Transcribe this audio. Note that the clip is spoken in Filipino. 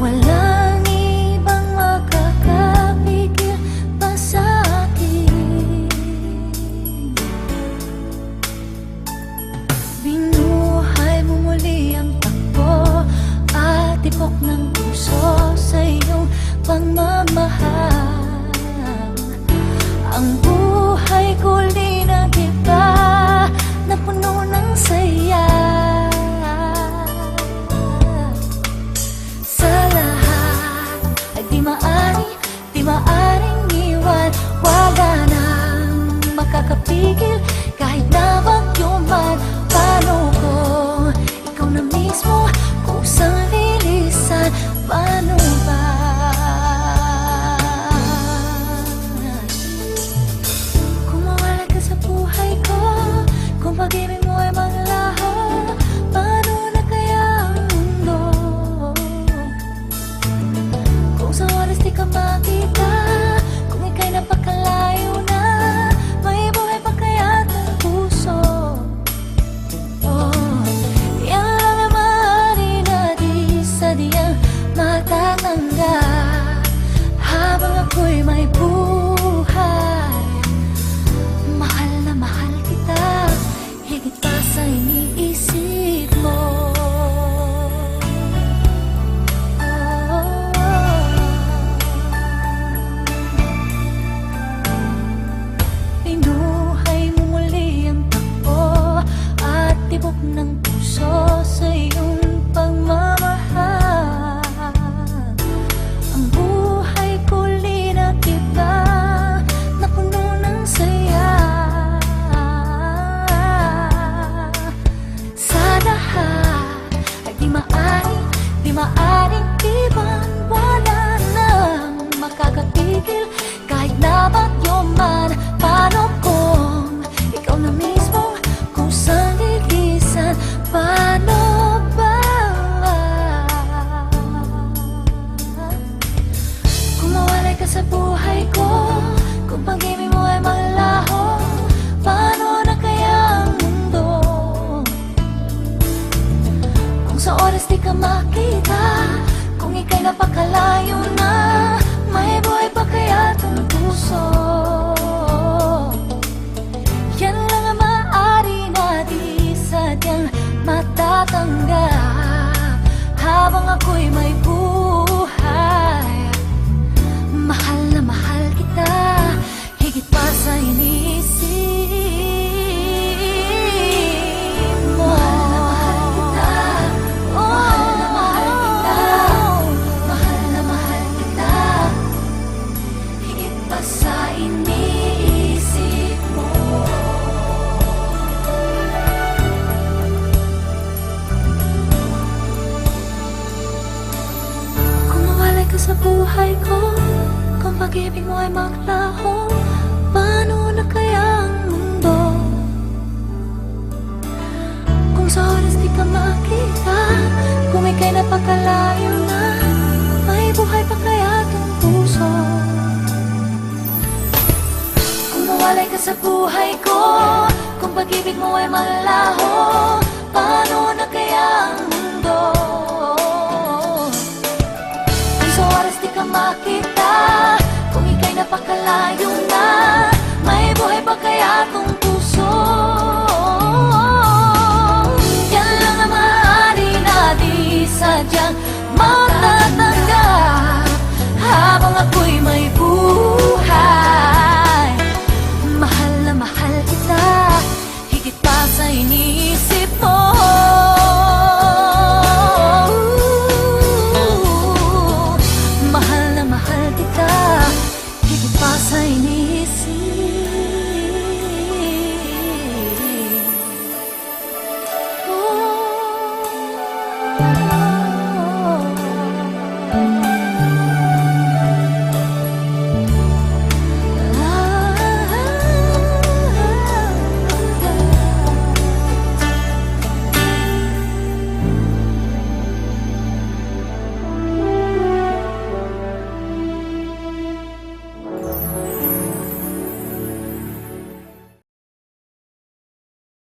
Walang ibang makakapigil pa sa akin. Binuhay mo muli ang takbo at tibok ng puso sa iyong pagmamahal. Ang buhay ko di nag-iba na puno ng saya. Sa lahat ay di maaring iwan. Wala nang makakapigil kahit na bagyo man. Paano kung ikaw na mismo kusang lilisan? Paano ba? Kung mawala ka sa buhay ko, kung pag-ibig mo ay maglaho, paano na kaya ang mundo? Kung sa oras di ka makita, kung ika'y napakalayo na, may buhay pa kaya ng puso? Oh, yan lang ang maaari na di sadyang matatanggap. Habang ako'y may buhay, mahal na mahal kita, higit pa sa iniisip mo. Binuhay mo muli ang takbo at tibok ng puso sa iyong pagmamahal. Ang buhay ko linakiba na puno ng saya. Sa lahat ay di maaring iban. Wala nang makakapigil kahit na bagyo man. Paano kung ikaw na mismo kusang lilisan? Paano ba? Kung mawalay ka sa buhay ko, kung pag-ibig mo ay malaho, paano na kaya ang mundo? Kung sa oras di ka makita, kung ika'y napakalayo na, may buhay pa kaya itong puso? Yan lang ang maaari na di sadyang matatanggap. Habang ako'y may buhay, mahal na mahal kita, higit pa sa iniisip mo. Mahal na mahal kita, mahal na mahal kita, higit pa sa iniisip mo. Kung mawalay ka sa buhay ko, kung pag-ibig mo ay maglaho, paano na kaya ang mundo? Kung sa oras di ka makita, kung ika'y napakalayo na, may buhay pa kaya itong puso? Kung mawalay ka sa buhay ko, kung pag-ibig mo ay maglaho, paano na kaya